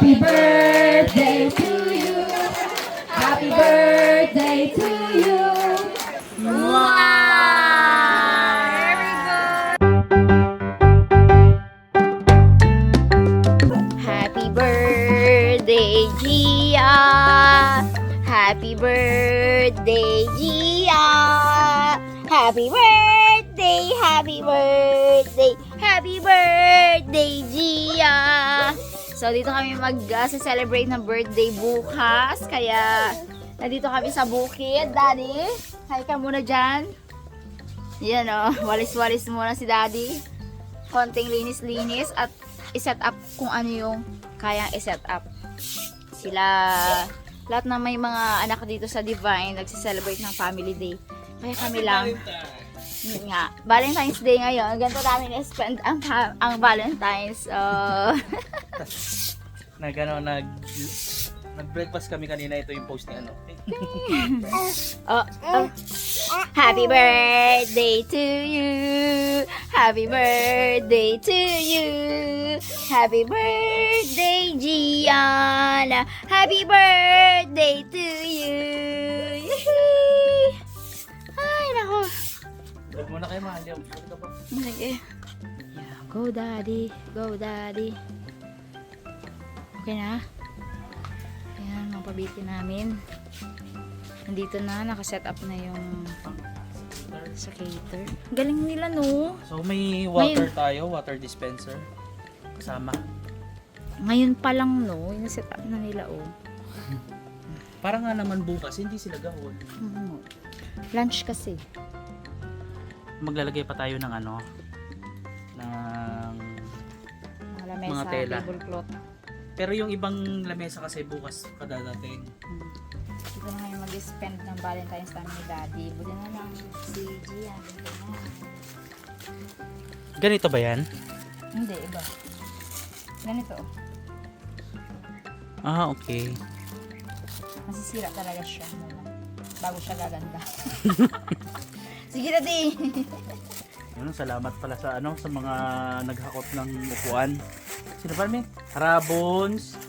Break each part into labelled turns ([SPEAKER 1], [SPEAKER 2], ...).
[SPEAKER 1] Happy birthday to you. Happy birthday to you.
[SPEAKER 2] Happy birthday, Gia! Happy birthday, Gia! Happy birthday, happy birthday, happy birthday, Gia! So, dito kami mag-celebrate ng birthday bukas. Kaya, nandito kami sa bukid. Daddy, hi ka muna dyan. Yan o, walis-walis muna si Daddy. Konting linis-linis at i-set up kung ano yung kayang i-set up. Sila, lahat na may mga anak dito sa Divine, nagsi-celebrate ng family day. Kaya kami lang. Yun nga, Valentine's Day ngayon. Ganito namin i-spend ang Valentine's.
[SPEAKER 3] Nag-breakfast kami kanina. Ito yung post ni ano.
[SPEAKER 2] Happy birthday to you. Happy birthday to you. Happy birthday, Gianna. Happy birthday to you. Ay, nako.
[SPEAKER 3] Vlog muna kayo, mahal.
[SPEAKER 2] Sige. Yeah, go daddy. Go daddy. Okay na? Ayan, mga pabiti namin. Nandito na, nakaset up na yung sa cater. Galing nila, no?
[SPEAKER 3] So may water tayo, water dispenser. Kasama.
[SPEAKER 2] Ngayon pa lang, no? Yung set up na nila, oh.
[SPEAKER 3] Para nga naman bukas, hindi sila gahon.
[SPEAKER 2] Lunch kasi.
[SPEAKER 3] Maglalagay pa tayo ng ano, ng
[SPEAKER 2] Mga lamesa,
[SPEAKER 3] Mga tela.
[SPEAKER 2] tablecloth.
[SPEAKER 3] pero yung ibang lamesa kasi bukas kadadating.
[SPEAKER 2] Dito na ngayon mag-spend ng Valentine's time ni Daddy. Buti na lang si Gia.
[SPEAKER 3] Ganito ba yan?
[SPEAKER 2] Hindi, iba. Ganito.
[SPEAKER 3] Ah, okay.
[SPEAKER 2] Masisira talaga siya. Bago siya gaganda. Sige, Daddy.
[SPEAKER 3] Ano, salamat pala sa ano sa mga naghakot ng upuan. Sino pa rin? Rabons,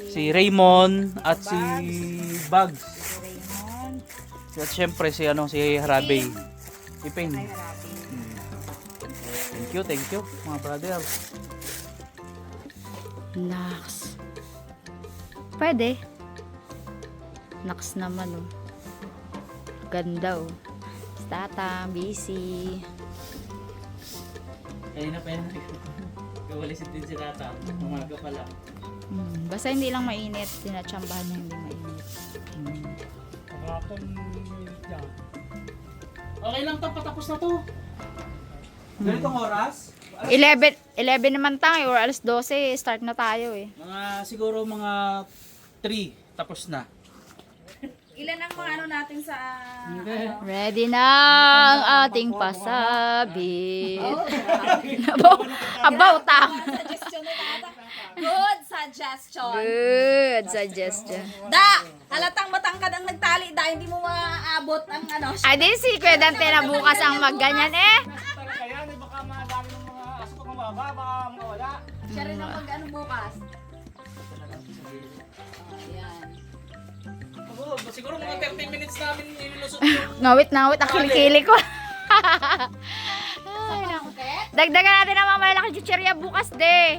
[SPEAKER 3] si Raymond at si Bugs.
[SPEAKER 2] Raymond.
[SPEAKER 3] At syempre si ano si Harabe. Si Payne.
[SPEAKER 2] Ay, marami.
[SPEAKER 3] Thank you mga brother.
[SPEAKER 2] Nax. Pwede. Nax naman, oh. Ganda, oh. Tata, busy.
[SPEAKER 3] Ayun na pa yan. Kawalisin din si Tata. Umaga pa lang.
[SPEAKER 2] Basta hindi lang mainit. Tinatsambahan niya hindi mainit.
[SPEAKER 3] Okay lang to, patapos na to. Ganitong oras?
[SPEAKER 2] 11 naman tayo or alas 12 start na tayo eh.
[SPEAKER 3] Siguro mga 3 tapos na.
[SPEAKER 4] Ilan ang mga ano natin sa
[SPEAKER 2] Ready na ang ating pasabit. About time.
[SPEAKER 4] suggestion ni Tata? Good suggestion.
[SPEAKER 2] Good suggestion.
[SPEAKER 4] Da, halatang matangkad ang nagtali da, hindi mo maaabot ang ano.
[SPEAKER 2] Ay di si Kuya Dante na bukas ang magganyan eh.
[SPEAKER 4] Siya rin ang mag-ano bukas. Ayan.
[SPEAKER 3] Siguro mga 30 minutes namin nilusot yung
[SPEAKER 2] Ngawit ang kilikili ko. Ay, naku. Dagdagan natin ang mga malalaking chichirya bukas de.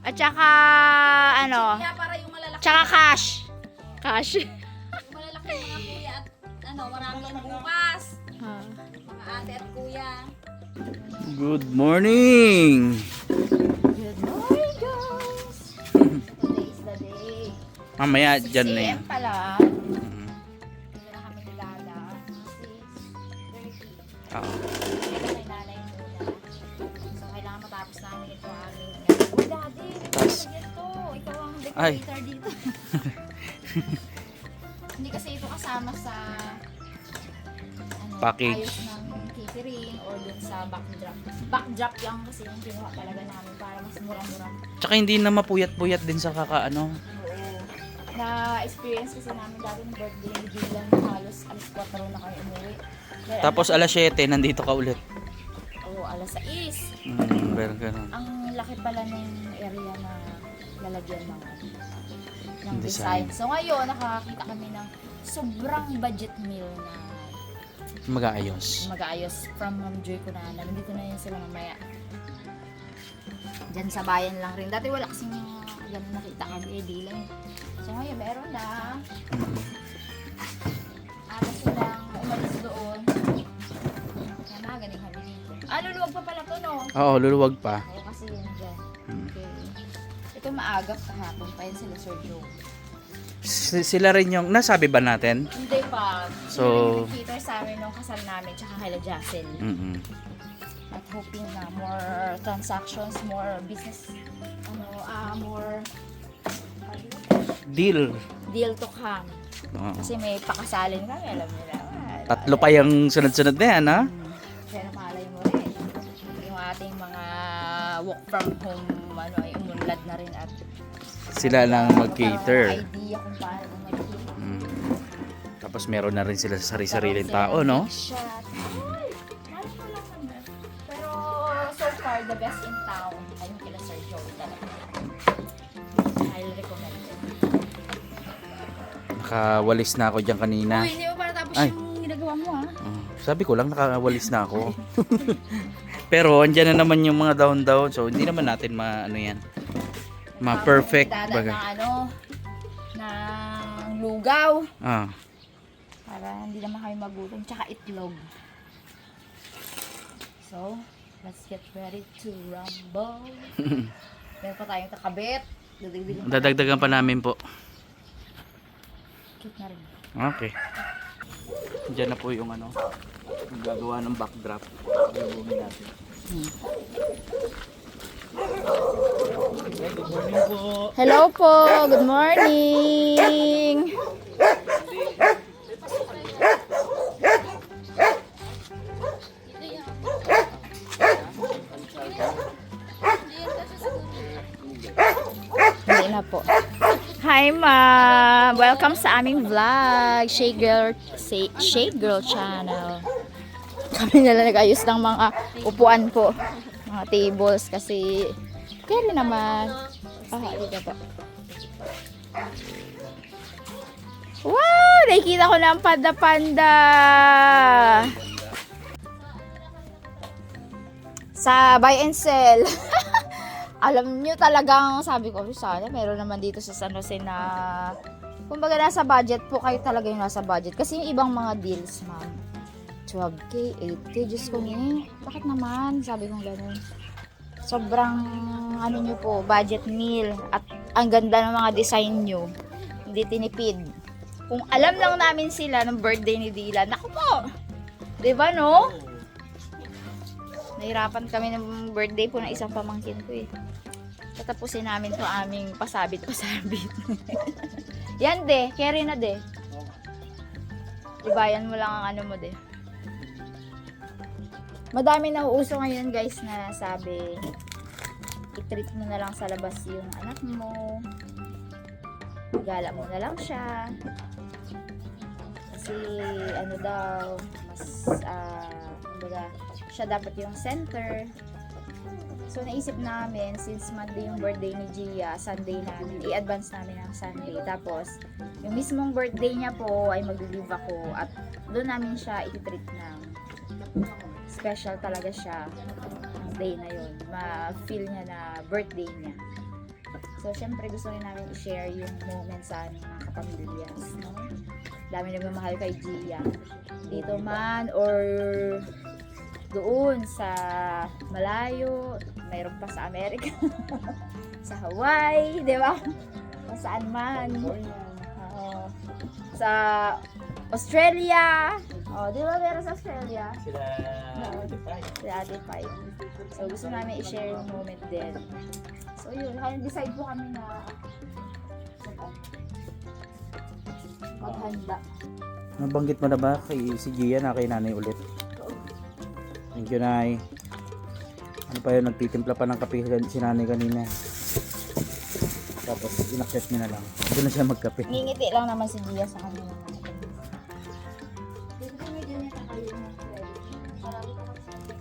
[SPEAKER 2] At saka ano,
[SPEAKER 4] Kaya para yung malalaki.
[SPEAKER 2] tsaka cash. Cash.
[SPEAKER 4] Yung malalaki mga kuya at ano, marami yan bukas. Mga ate at kuya.
[SPEAKER 3] Good morning!
[SPEAKER 2] Good morning, guys. Today is the day.
[SPEAKER 3] Mamaya
[SPEAKER 2] 6
[SPEAKER 3] dyan na yan.
[SPEAKER 2] AM pala.
[SPEAKER 3] Mhm.
[SPEAKER 2] Hindi na kami nilala. 6:30.
[SPEAKER 3] Oo.
[SPEAKER 2] May nanay muna. So, kailangan matapos namin ito. Uy, Daddy,
[SPEAKER 3] Tas-
[SPEAKER 2] ito. Ikaw ang
[SPEAKER 3] Ay.
[SPEAKER 2] decorator dito. Hindi kasi ito kasama sa ano,
[SPEAKER 3] Package.
[SPEAKER 2] ayos ng catering or dun sa backdrop. Backdrop lang kasi yung kinuha talaga namin para mas mura-mura.
[SPEAKER 3] Tsaka hindi na mapuyat-puyat din sa kakaano.
[SPEAKER 2] Oo. Na-experience kasi namin dati ng birthday ni Dylan, halos alas 4 na kayo umuwi. Dahil
[SPEAKER 3] Tapos alas 7 nandito ka ulit.
[SPEAKER 2] Oo, alas 6.
[SPEAKER 3] Pero ganun.
[SPEAKER 2] Ang laki pala ng area na lalagyan ng
[SPEAKER 3] Design.
[SPEAKER 2] design. So ngayon, nakakita kami ng sobrang budget meal na
[SPEAKER 3] Mag-aayos.
[SPEAKER 2] mag-aayos from Ma'am Joy ko na nandito na yun sila mamaya. Diyan sa bayan lang rin. Dati wala kasing ganun nakita kami, di lang. So ngayon, meron na. Atas silang umalis doon. Kaya magaling kami dito. Luluwag pa pala to, no?
[SPEAKER 3] Oo, luluwag pa.
[SPEAKER 2] Oo, kasi yun dyan. Okay. Ito maagap kahapon pa yun sila Sir Joe.
[SPEAKER 3] Sila rin yung, nasabi ba natin?
[SPEAKER 2] Hindi pa.
[SPEAKER 3] So-
[SPEAKER 2] Sila yung nag-cater sa amin nung kasal namin, tsaka kay Jacel.
[SPEAKER 3] Mm-mm.
[SPEAKER 2] At hoping na more transactions, more business, more
[SPEAKER 3] Deal.
[SPEAKER 2] deal to come.
[SPEAKER 3] Oo.
[SPEAKER 2] Kasi may pakasalin kami, alam nila.
[SPEAKER 3] Tatlo pa yung sunod-sunod na yan, ha?
[SPEAKER 2] Kaya nakalay mo rin. Yung ating mga work from home, ay umunlad na rin at
[SPEAKER 3] Sila lang mag-cater.
[SPEAKER 2] idea kung paano mag-cater.
[SPEAKER 3] Tapos meron na rin sila sa sarili-sariling tao, no?
[SPEAKER 2] Pero so far, the best in town ay yung kila Sir Joey talaga. Highly recommended.
[SPEAKER 3] Nakawalis na ako dyan kanina.
[SPEAKER 2] Uy, hindi mo para tapos
[SPEAKER 3] Ay.
[SPEAKER 2] yung ginagawa mo ha?
[SPEAKER 3] Sabi ko lang, nakawalis na ako. Pero andyan na naman yung mga down-down. So, hindi naman natin ano yan. Ma-perfect.
[SPEAKER 2] Dada
[SPEAKER 3] Baga.
[SPEAKER 2] ng lugaw.
[SPEAKER 3] Ah.
[SPEAKER 2] Para hindi naman kami magutom. Tsaka itlog. So, let's get ready to rumble. Meron pa tayong kakabit.
[SPEAKER 3] Dadagdagan pa namin po.
[SPEAKER 2] Cute na rin.
[SPEAKER 3] Okay. Diyan na po yung yung gagawa ng backdrop. Gagawin natin. Good morning po.
[SPEAKER 2] Hello po! Good morning! Hindi na po. Hi ma'am! Welcome sa aming vlog, Shade Girl Channel. Kami na lang nag-ayos ng mga upuan po, mga tables kasi kaya naman. Dito po. Wow! Nakikita ko na ang panda-panda! Sa buy and sell. Alam nyo talagang, sabi ko, sana meron naman dito sa San Jose na kumbaga nasa budget po, kayo talaga yung nasa budget. Kasi yung ibang mga deals, ma'am, 12K, 8K, Diyos ko bakit naman? Sabi kong gano'n. Sobrang, nyo po, budget meal. At ang ganda ng mga design nyo. Hindi tinipid. Kung alam lang namin sila ng birthday ni Dylan, naku po! Diba, no? Nahirapan kami ng birthday po ng isang pamangkin ko eh. Tatapusin namin to aming pasabit-pasabit. Yan de, carry na de. Ibayan mo lang ang mo de. Madami na uuso ngayon guys na sabi, i-treat mo na lang sa labas yung anak mo. Igala mo na lang siya. Kasi daw, mas siya dapat yung center. So naisip namin, since Monday yung birthday ni Gia, Sunday namin, i-advance namin ang Sunday. Tapos, yung mismong birthday niya po ay mag-leave ako at doon namin siya i-treat ng special talaga siya ang day na yun. Ma-feel niya na birthday niya. So, syempre gusto rin namin i-share yung moment sa aming mga kapamilyas. No? Dami nagmamahal kay Gia. Dito man or doon sa malayo, mayroon pa sa Amerika, sa Hawaii, di ba? O saan man. Sa Australia. Di ba meron sa Australia?
[SPEAKER 3] Sila
[SPEAKER 2] Ate Pai. So gusto namin i-share yung moment din. So yun, kaya decide po kami na maghanda.
[SPEAKER 3] nabanggit mo na ba kay si Gia na kay nanay ulit? Thank you, Nay. Ano pa yun, nagtitimpla pa ng kape si nanay kanina. Tapos inakyat niya na lang. Doon na siya magkape.
[SPEAKER 2] Ngingiti lang naman si Gia sa kanila. Dito kami din yung kakayo na marami ko kasi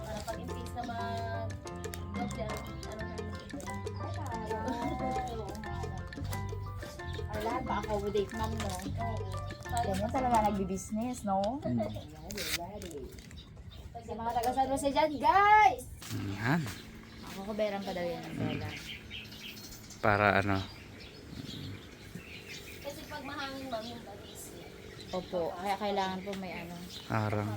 [SPEAKER 2] para pag in case na mag-vlog yan, lahat ma-accommodate man, no? Ganyan talaga nagbi-business, no? Sa mga taga-San Jose dyan, guys!
[SPEAKER 3] Yan.
[SPEAKER 2] Ako kuberan pa daw yan ng pera.
[SPEAKER 3] Para ano.
[SPEAKER 4] Kasi pag mahangin ma'am yung balis.
[SPEAKER 2] Opo, kaya kailangan po may ano.
[SPEAKER 3] Arang.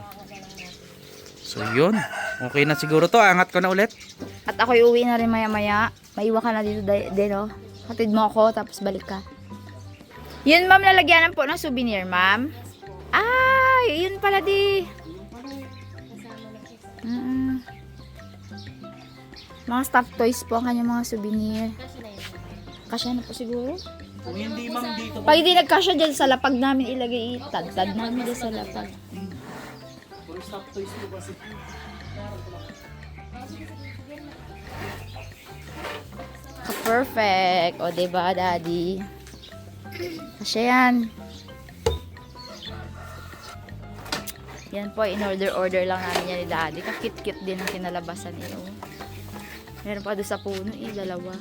[SPEAKER 3] So yun. Okay na siguro to. Angat ko na ulit.
[SPEAKER 2] At ako'y uwi na rin maya-maya. Maiwan ka na dito din, oh. Hatid mo ako, tapos balik ka. Yun, ma'am, lalagyanan po ng souvenir, ma'am. Ay, yun pala di. Mga stuffed toys po ang kanyang mga souvenir. Kasya na po siguro.
[SPEAKER 3] Kung hindi ma'am dito.
[SPEAKER 2] Pag hindi nagkasya dyan sa lapag namin ilagay, itad-tad namin dyan sa lapag. Perfect. O, diba, daddy? Kasya yan. Yan po, in-order lang namin yan ni daddy. Kakit-kit din ang kinalabasan niyo. Meron pa doon sa puno, dalawa.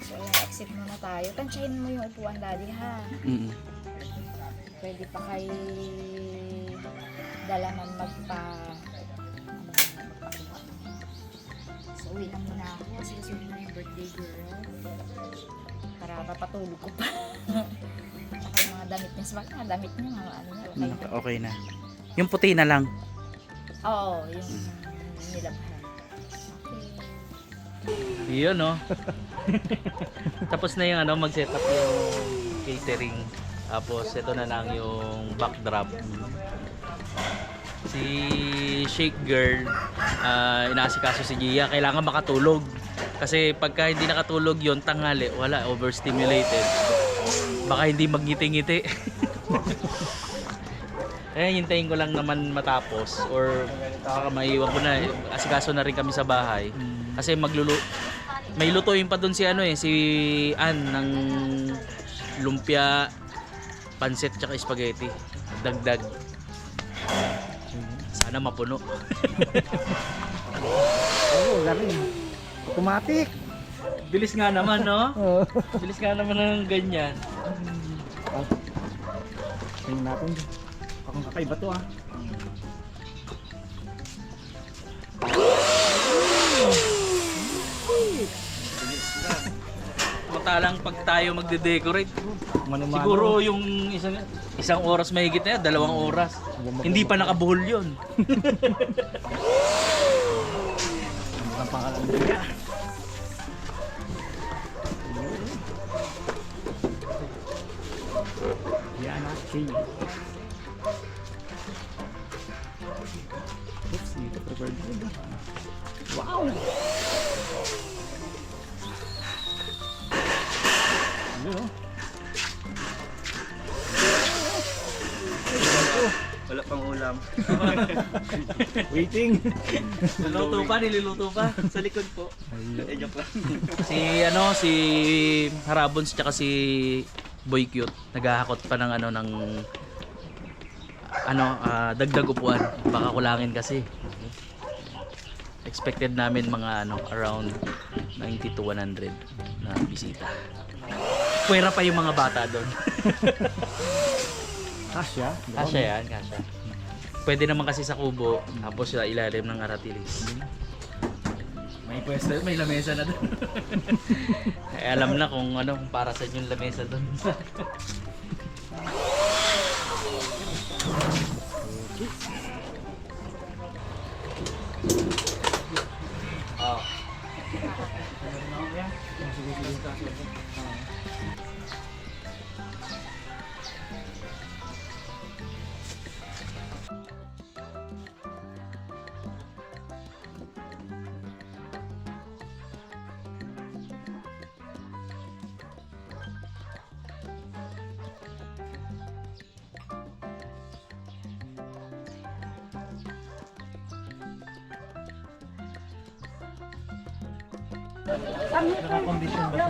[SPEAKER 2] So, exit muna tayo. Tansyahin mo yung upuan, daddy, ha? Pwede pa kay dalaman magpakuha. So, uwi na muna ako kasi susunod na yung birthday girl. Para mapatulog ko pa. Saka yung mga damit niya. Sabag mga damit niya, mga ano niya, okay na.
[SPEAKER 3] Okay na. Yung puti na lang.
[SPEAKER 2] Oo, yung nilabhan.
[SPEAKER 3] Yun, no? Tapos na yung ano, mag-set up yung catering. Tapos, ito na lang yung backdrop. Si Shake Girl, inaasikaso si Gia. Kailangan makatulog. Kasi pagka hindi nakatulog yon tanghali, wala, overstimulated. Baka hindi magngiti-ngiti. Hintayin ko lang naman matapos. Or baka maiwan ko na. Asikaso na rin kami sa bahay. Kasi may lutuin pa doon si si Ann ng lumpia, pansit tsaka spaghetti. Dagdag. Sana mapuno.
[SPEAKER 5] Oo, galing. Automatic.
[SPEAKER 3] Bilis nga naman, no? Bilis nga naman ng ganyan.
[SPEAKER 5] Tingnan natin. Akong kakaiba to, ah.
[SPEAKER 3] Matalang pag tayo magde-decorate,
[SPEAKER 5] Mano-mano.
[SPEAKER 3] siguro yung isang oras mahigit na yan, 2 oras. Hindi pa nakabuhol yun.
[SPEAKER 5] Ano ang pangalan niya? Yan, ah. Hey. Oops, dito prepared food. Wow! Ano?
[SPEAKER 3] Wala pang ulam.
[SPEAKER 5] Waiting.
[SPEAKER 3] Niluluto pa sa likod po. Joke lang. Si Harabons tsaka si Boy Cute naghahakot pa ng dagdag upuan. Baka kulangin kasi. Expected namin mga around 90 to 100 na bisita. Puwera pa yung mga bata doon.
[SPEAKER 5] Kasya.
[SPEAKER 3] Kasya yan, kasya. Pwede naman kasi sa kubo, tapos sa ilalim ng aratilis. May pwesto, may lamesa na doon. Alam na kung kung para sa yung lamesa doon.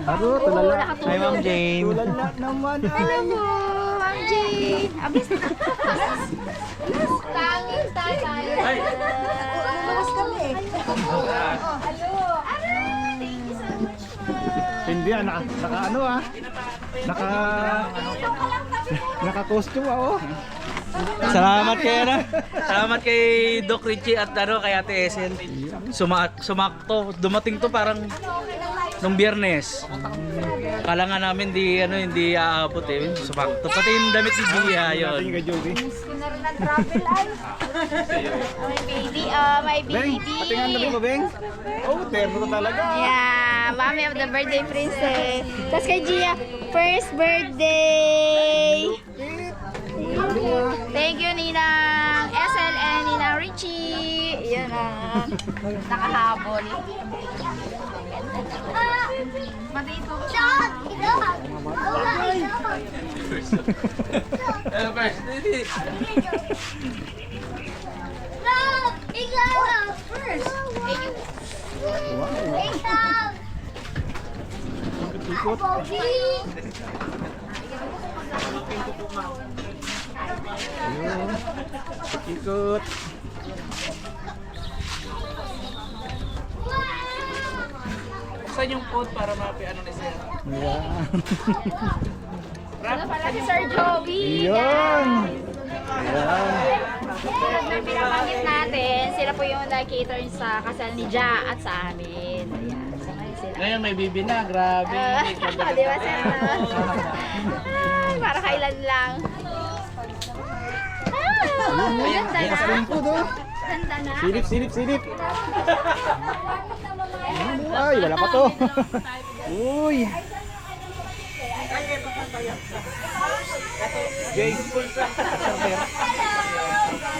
[SPEAKER 5] Bago, tulala.
[SPEAKER 3] Hi, Ma'am Jane.
[SPEAKER 5] Tulala naman.
[SPEAKER 2] Hello po, Ma'am Jane. Abis na.
[SPEAKER 4] Tanging tayo.
[SPEAKER 3] Ay!
[SPEAKER 2] Lumabas kami eh. Hello. Thank you so much, ma'am.
[SPEAKER 5] Hindi ah, naka ano ah. Naka-costume ah, oh.
[SPEAKER 3] Salamat kay ano. Salamat kay Doc Richie at ano kay Ate Esen. Sumakto. Dumating to parang nung Biyernes. Kala nga namin hindi aabot eh. Sumakto. Pati yung damit ni Gia yun.
[SPEAKER 5] Tingin kay Joby.
[SPEAKER 2] My baby, my
[SPEAKER 5] Beng,
[SPEAKER 2] baby.
[SPEAKER 5] patingan na mo, Beng. Oh, terno talaga.
[SPEAKER 2] Yeah, mommy of the birthday princess. Tapos kay Gia, first birthday. Thank you, Ninang SL and Ninang Richie. Yan na. Nakahabol. Matito.
[SPEAKER 5] Ikot.
[SPEAKER 3] Saan yung code para ano ni Sir?
[SPEAKER 5] Yeah.
[SPEAKER 2] Ano pala si Sir Joby?
[SPEAKER 5] Yun.
[SPEAKER 2] Tulad ng pinabanggit natin, sila po yung nag-cater sa kasal ni Ja at sa amin. Ayan, so ngayon sila.
[SPEAKER 3] Ngayon may bibi na, grabe.
[SPEAKER 2] Di ba, Sir? Ay, para kailan lang. Ganda na.
[SPEAKER 5] Bukas rin po do.
[SPEAKER 2] Ganda na.
[SPEAKER 5] Silip. Ay, wala pa to. Uy. Jay.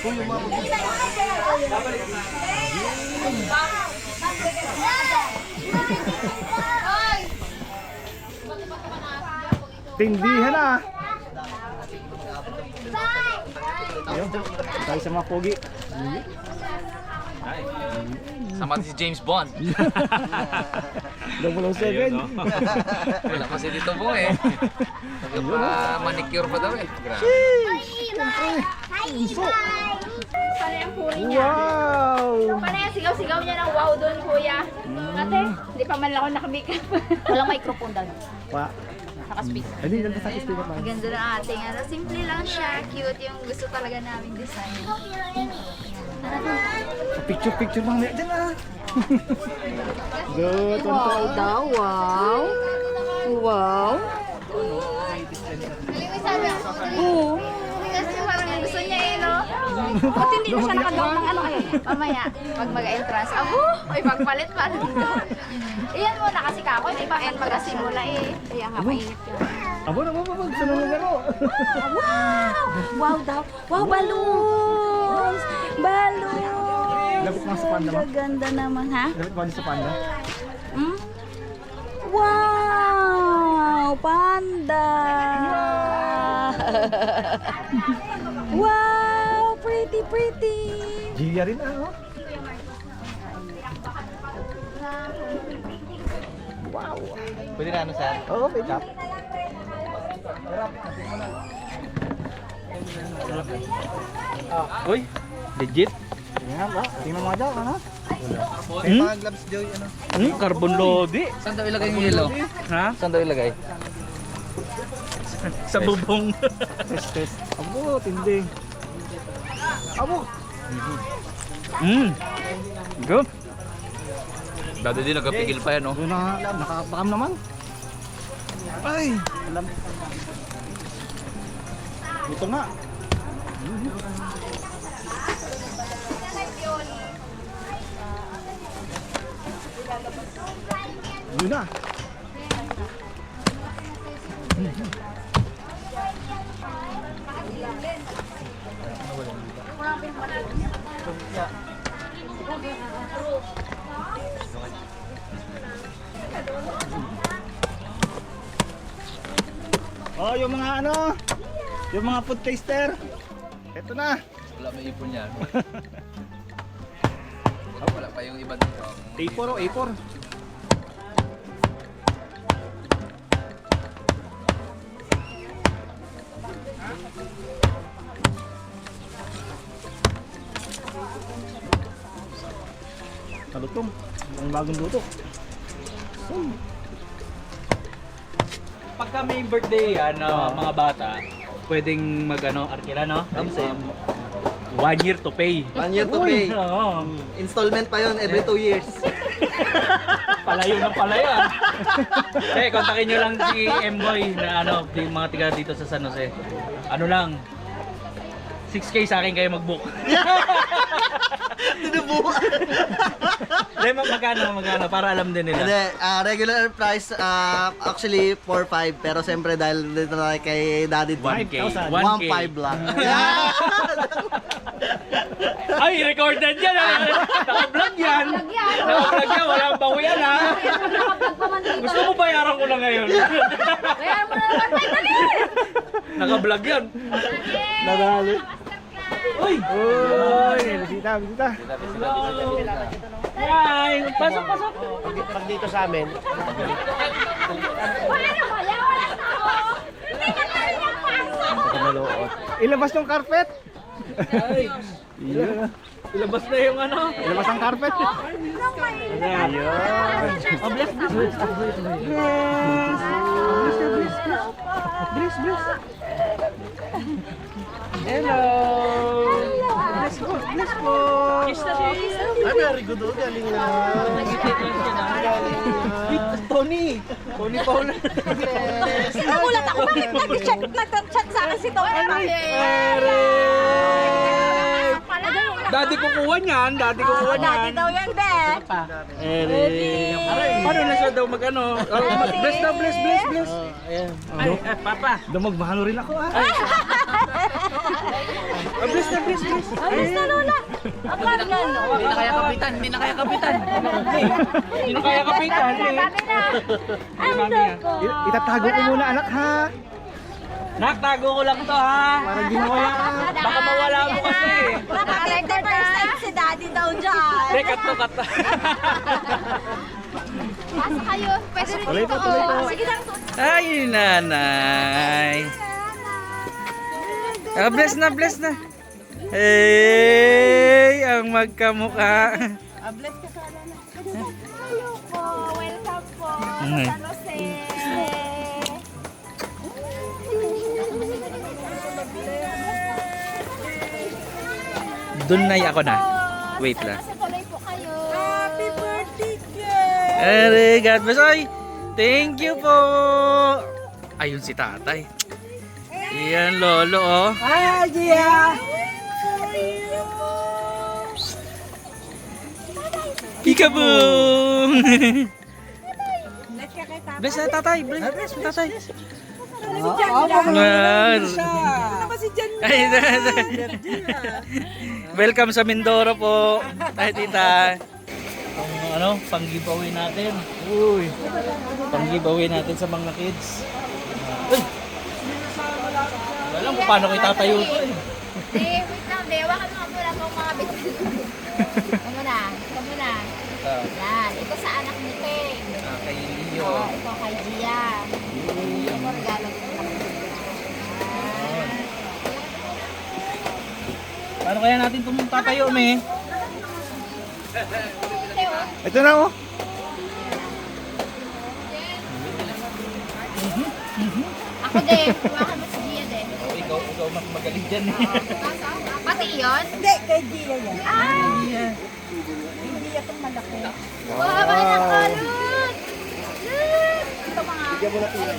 [SPEAKER 5] Uy, umabot. Tindihan na. Ayun, tayo sa mga pogi.
[SPEAKER 6] Sama si James Bond.
[SPEAKER 5] 007.
[SPEAKER 6] Wala kasi dito po eh. Manicure pa daw eh. Grabe.
[SPEAKER 2] Paano yung huli niya?
[SPEAKER 5] Wow!
[SPEAKER 2] Paano yung sigaw-sigaw niya ng wow doon, kuya? Ate, hindi pa man lang ako nakamikap. Walang microphone daw.
[SPEAKER 5] Pa.
[SPEAKER 2] Naka-speaker.
[SPEAKER 5] Hindi, nandun sa kistin pa.
[SPEAKER 2] Ang ganda ng ating ano. Simple lang siya. Cute yung gusto talaga namin design.
[SPEAKER 5] Picture mga dyan ah. Good,
[SPEAKER 2] Wow daw, wow. Wow. Oo. Kasi parang gusto niya eh, no? Ba't hindi na siya nakagawa ng ano ayun? Mamaya, pag mag-entrance, may pagpalit pa. Iyan muna kasi kako, may pang-end magkasimula eh. Kaya nga mainit yun.
[SPEAKER 5] Abo na mo, sunod na gano.
[SPEAKER 2] Wow! Wow daw. Wow, balloons! Balloons!
[SPEAKER 5] Lapit mo sa panda mo.
[SPEAKER 2] Ganda naman, ha?
[SPEAKER 5] Dapat ba sa panda?
[SPEAKER 2] Hmm? Wow! Panda! Wow! Pretty!
[SPEAKER 5] Gia rin ah, oh. Wow.
[SPEAKER 6] Pwede na ano sir?
[SPEAKER 5] Oo, wait up.
[SPEAKER 3] Uy, legit.
[SPEAKER 5] Tingnan ba? Tingnan mo dyan, ano?
[SPEAKER 6] May mga gloves Joy ano?
[SPEAKER 3] Carbon lodi.
[SPEAKER 6] Saan daw ilagay yung yellow?
[SPEAKER 3] Ha?
[SPEAKER 6] Saan daw ilagay?
[SPEAKER 3] Sa bubong.
[SPEAKER 5] Test. Abo, tindi. Abo.
[SPEAKER 3] Go.
[SPEAKER 6] Dati din nagpapigil pa yan oh.
[SPEAKER 5] Doon na, nakapakam naman. Ay, alam. Ito nga. Yun na. Oh, yung mga ano, yung mga food taster. Ito na.
[SPEAKER 6] Wala may ipon yan. Wala pa yung iba dito.
[SPEAKER 5] A4 o A4. Talutong. Ang bagong luto.
[SPEAKER 3] pagka may birthday yan, mga bata, pwedeng arkila, no? 1 year to pay.
[SPEAKER 7] 1 year to pay.
[SPEAKER 3] Oo.
[SPEAKER 7] Installment pa yon every 2 years.
[SPEAKER 3] Palayo ng palayo. Kontakin nyo lang si M-Boy na yung mga tiga dito sa San Jose. Ano lang, 6K sa akin kayo mag-book.
[SPEAKER 7] Tinubuhan.
[SPEAKER 3] Magkano para alam din nila.
[SPEAKER 7] Hindi, regular price actually 4-5 pero siyempre dahil dito na kay Daddy
[SPEAKER 3] 1K.
[SPEAKER 7] 1-5 lang.
[SPEAKER 3] Ay, recorded yan! Naka-vlog yan! Naka-vlog yan! Walang bawi yan, ha?
[SPEAKER 4] Nakapag pa man dito.
[SPEAKER 3] Gusto mo bayaran ko na ngayon?
[SPEAKER 4] Bayaran mo na naman tayo, dali!
[SPEAKER 3] Naka-vlog yan.
[SPEAKER 5] Nadali.
[SPEAKER 3] Uy!
[SPEAKER 5] Uy, bisita.
[SPEAKER 3] Ay, pasok!
[SPEAKER 5] Pag dito sa amin,
[SPEAKER 4] Wala na kaya, wala na ako! Hindi ka tayo napasok!
[SPEAKER 5] maluot. Ilabas yung carpet.
[SPEAKER 3] Ay! Ilabas na yung
[SPEAKER 5] Ilabas ang carpet. Ayun.
[SPEAKER 3] Oh, bless.
[SPEAKER 5] Bless. Hello. Bless po. Ay, very good. Galing na. Tony Paula.
[SPEAKER 4] Nagulat ako, bakit nag-chat sa akin si Tony?
[SPEAKER 3] Dati kukuha niyan.
[SPEAKER 4] Dati daw yan, be.
[SPEAKER 3] Paano na siya daw bless daw, bless. Ay, papa.
[SPEAKER 5] Dumagmahalo rin ako.
[SPEAKER 3] Bless.
[SPEAKER 4] Ayos na, Lola. Ang ganyan, no?
[SPEAKER 3] Hindi na kaya kapitan.
[SPEAKER 4] Dami na. Ang dako.
[SPEAKER 5] Itatago ko muna anak ha.
[SPEAKER 3] Naktago ko lang to, ha?
[SPEAKER 5] Para di mawala.
[SPEAKER 3] Baka mawala mo kasi.
[SPEAKER 4] Baka 50% si Daddy daw dyan.
[SPEAKER 3] Cut to.
[SPEAKER 4] Pasa kayo. Pwede rin
[SPEAKER 5] Tuloy
[SPEAKER 4] dito.
[SPEAKER 5] po.
[SPEAKER 4] Sige lang.
[SPEAKER 3] Ay, nanay. Bless na. Hey, ang magkamukha.
[SPEAKER 4] Bless ka sana na. Hello po. Welcome po.
[SPEAKER 3] Ay.
[SPEAKER 4] San Jose.
[SPEAKER 3] Doon na ako na. Wait lang.
[SPEAKER 4] Kasi tuloy po kayo. Happy birthday,
[SPEAKER 3] God bless. Ay, thank you po. Ayun si tatay. Iyan, lolo, oh.
[SPEAKER 5] Ay, Gia.
[SPEAKER 3] Peekaboo! Bless na tatay. Bless na tatay. Ay, welcome sa Mindoro po. Ay, tita. Pang-giveaway natin. Uy. Pang-giveaway natin sa mga kids. Uy. Alam ko paano ko itatayo ito eh.
[SPEAKER 4] Wait lang, dewa ka mga mula po mga bitbit. Ito muna. Yan, ito sa anak ni Peng.
[SPEAKER 3] Kay Leo.
[SPEAKER 4] Ito kay Gia. Ito regalo ko.
[SPEAKER 3] Paano kaya natin itong tatayo, me?
[SPEAKER 5] Ito na oh.
[SPEAKER 4] Ako din, kumakan mo si Gia din.
[SPEAKER 3] Oh, ikaw mas magaling dyan eh.
[SPEAKER 4] Pati iyon?
[SPEAKER 1] Hindi, kay Gia yan.
[SPEAKER 4] Hindi itong malaki. Wow, bakit ang kalot? Ito mga...
[SPEAKER 5] Bigyan mo na tulad.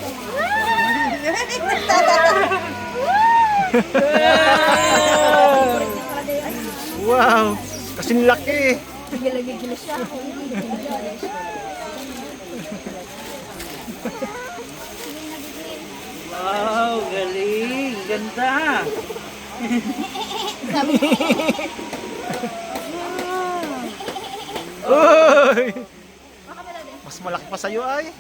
[SPEAKER 5] Wow. Kasing laki.
[SPEAKER 4] Gila-gila siya.
[SPEAKER 3] Wow, galing. Ganda.
[SPEAKER 5] Uy. Mas malaki pa sa'yo ay.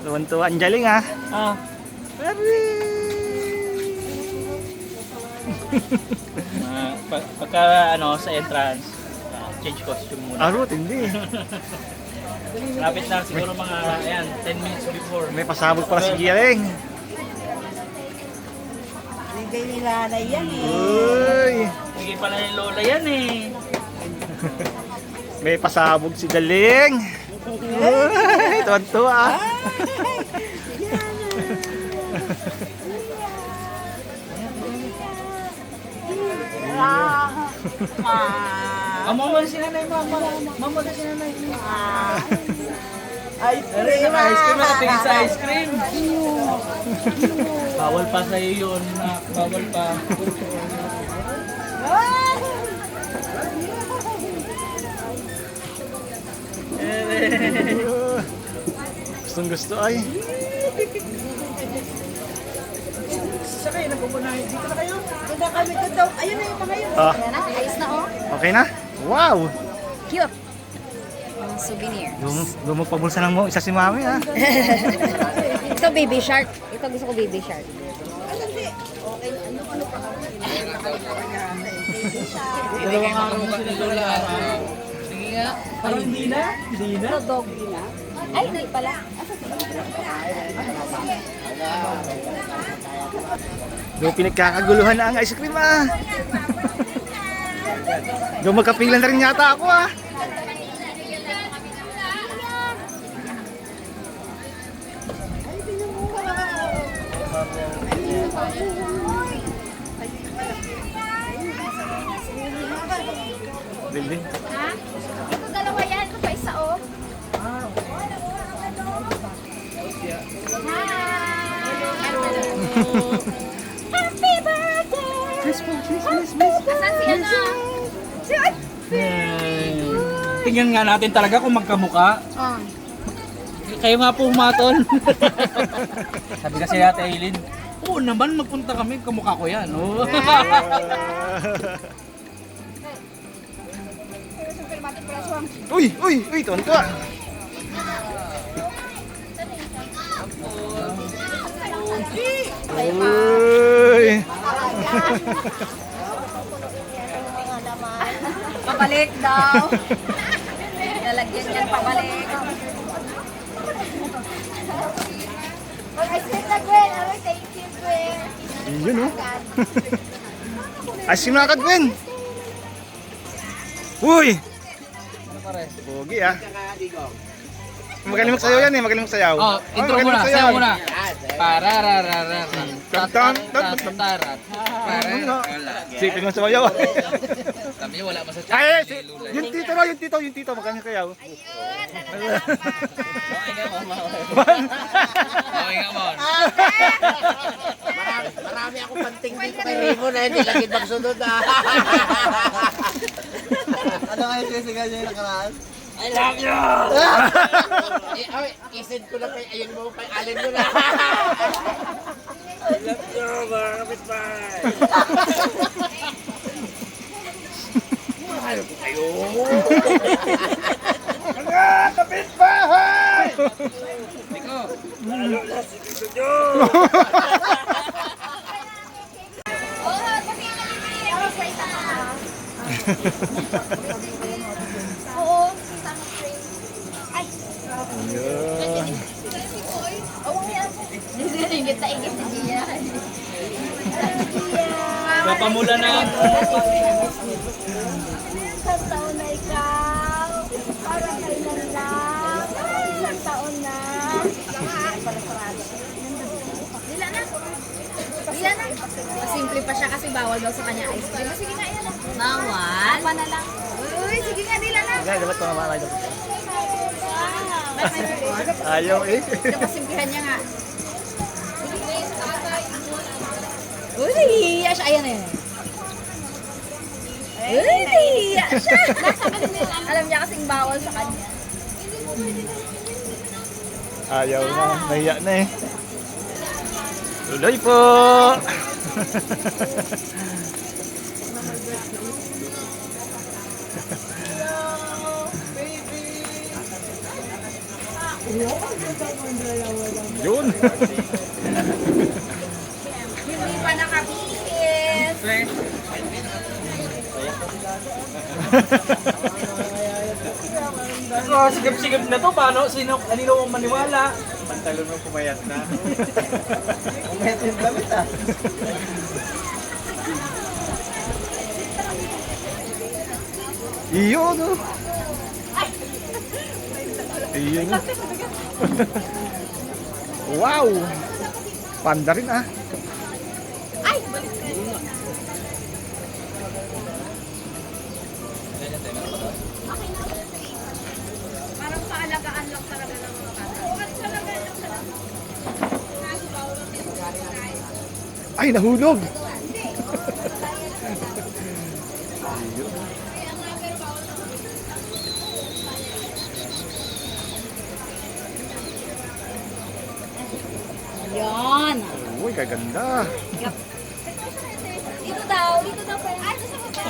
[SPEAKER 5] Tuwan-tuwa. Ang galing ha.
[SPEAKER 3] Ah. Pagka sa entrance, change costume muna.
[SPEAKER 5] Arot, hindi.
[SPEAKER 3] Lapit na siguro mga 10 minutes before.
[SPEAKER 5] May pasabog pala si Gialing.
[SPEAKER 1] Bigay ni nanay yan eh.
[SPEAKER 5] Uy!
[SPEAKER 3] Bigay pala ni Lola yan eh.
[SPEAKER 5] May pasabog si Galing. Uy! Tuwan-tuwa.
[SPEAKER 3] Mama si nanay, mama. Mama na si nanay.
[SPEAKER 1] Ice
[SPEAKER 3] Ice
[SPEAKER 1] cream.
[SPEAKER 3] cream na, tingin sa ice cream. Bawal pa sa'yo yun, nak. Bawal pa.
[SPEAKER 5] Gustong gusto ay.
[SPEAKER 3] Sakay, nagpupunahin. Dito na kayo.
[SPEAKER 1] Punta kami doon daw. Ayun na yung mga yun.
[SPEAKER 5] Ah,
[SPEAKER 2] Yan na, ayos na oh.
[SPEAKER 5] okay na? Wow!
[SPEAKER 2] Cute. Mga souvenir.
[SPEAKER 5] Lumagpabulsa lang mo. Isa si Mami ha.
[SPEAKER 2] Ito baby shark. Ito gusto ko baby shark.
[SPEAKER 3] Dalawang araw mo sila Lola. Sige nga. Parang hindi na? Hindi na?
[SPEAKER 2] Ito dog na. Ay, hindi pala.
[SPEAKER 5] Doon pinagkakaguluhan na ang ice cream ah. Doon magkapilan na rin yata ako ah. Bilbil.
[SPEAKER 4] Ha? Ito dalawa yan. Ito pa isa oh. Happy birthday! Asan si ano? Si
[SPEAKER 3] Tingnan nga natin talaga kung magkamuka.
[SPEAKER 2] Oh.
[SPEAKER 3] Kayo nga po umatol. Sabi kasi Ate Aileen, oo naman, magpunta kami, kamukha ko yan. Oh.
[SPEAKER 5] Uy! Uy! Uy! Tonto ah. Uy!
[SPEAKER 2] Pabalik daw. Lalagyan yan pabalik.
[SPEAKER 4] Ice cream na Gwen. Alright, thank you Gwen.
[SPEAKER 5] Yun oh. Ice cream na agad, Gwen. Uy! Pogi ah. Magaling magsayaw yan eh, magaling magsayaw.
[SPEAKER 3] Oh, intro
[SPEAKER 5] magaling
[SPEAKER 3] muna,
[SPEAKER 5] magsayaw.
[SPEAKER 3] sayaw muna. Pararararara.
[SPEAKER 5] Tan-tan-tan-tan. Sipin mo sumayaw ah.
[SPEAKER 6] Sabi niya wala masasya.
[SPEAKER 5] Ay, yung tito raw, yung tito, magaling kayaw.
[SPEAKER 6] Okay nga mo.
[SPEAKER 1] Marami akong panting dito kay Remo na hindi lagi magsunod ah.
[SPEAKER 7] Ano kayo sisigaw niya yung nakaraan?
[SPEAKER 1] I love you! Ay, isin ko na kay, ayun mo kay Alin mo na. I love you, mga kapitbahay. Mahal ko kayo. Mga kapitbahay! Lalo na si Tito Joe.
[SPEAKER 4] Oh, kasi yung nalibigay ako sa isa ka. Oo, kita mo frame. Ay. Oo, yan. Ingit na ingit si Gia.
[SPEAKER 3] Napamula na.
[SPEAKER 4] Isang taon na ikaw. Para kailan lang. Isang taon na. Dila na. Dila na.
[SPEAKER 2] Simple pa siya kasi bawal daw sa kanya ice cream.
[SPEAKER 4] Sige nga, yan na.
[SPEAKER 2] Bawal?
[SPEAKER 4] Apa na lang. Uy, sige nga, dila na.
[SPEAKER 5] Dapat tumama kayo.
[SPEAKER 4] Wow.
[SPEAKER 5] Ayaw eh.
[SPEAKER 2] Simplihan niya nga. Uy, nahihiya siya. Ayan na yun. Uy, nahihiya siya. Alam niya kasing bawal sa kanya.
[SPEAKER 5] Ayaw na, nahiya na eh. Tuloy po! Yun!
[SPEAKER 2] Hindi pa nakabihis.
[SPEAKER 3] sigap-sigap na to. Paano? Kanino ang maniwala?
[SPEAKER 5] Pantalon mo pumayat na.
[SPEAKER 7] Umayat yung damit ah.
[SPEAKER 5] Iyon, no? Iyon. Wow! Panda rin ah.
[SPEAKER 4] Parang paalagaan lang talaga ng mga bata.
[SPEAKER 5] Ay, nahulog!
[SPEAKER 2] Yan.
[SPEAKER 5] Uy, kaganda.
[SPEAKER 4] Dito daw pa. Ay, gusto ko pa.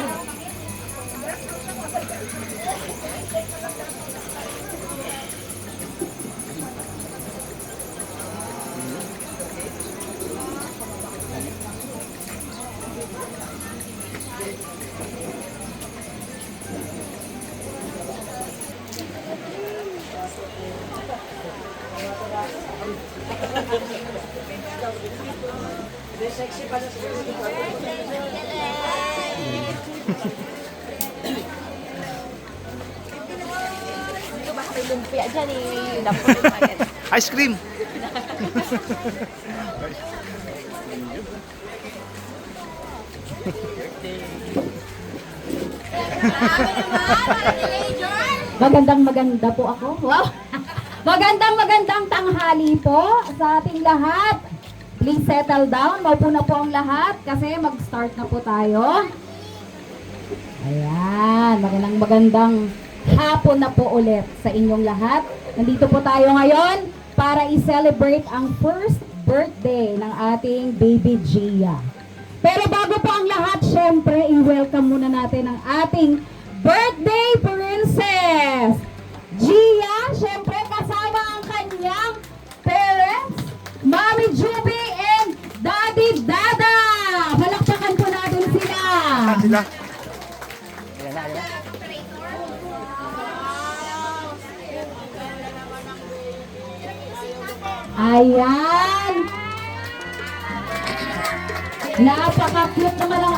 [SPEAKER 2] Ito baka may lumpia dyan eh. Dapat yung agad.
[SPEAKER 5] Ice cream!
[SPEAKER 8] Magandang po ako. Wow! Magandang tanghali po sa ating lahat. Please settle down. Maupo na po ang lahat kasi mag-start na po tayo. Ayan, magandang hapon na po ulit sa inyong lahat. Nandito po tayo ngayon para i-celebrate ang first birthday ng ating baby Gia. Pero bago po ang lahat, syempre, i-welcome muna natin ang ating birthday princess! Gia, syempre kasama ang kanyang parents, Mami Juby and Daddy Dada! Palakpakan po natin sila!
[SPEAKER 5] Sila.
[SPEAKER 8] Ayan! Napaka-cute naman ang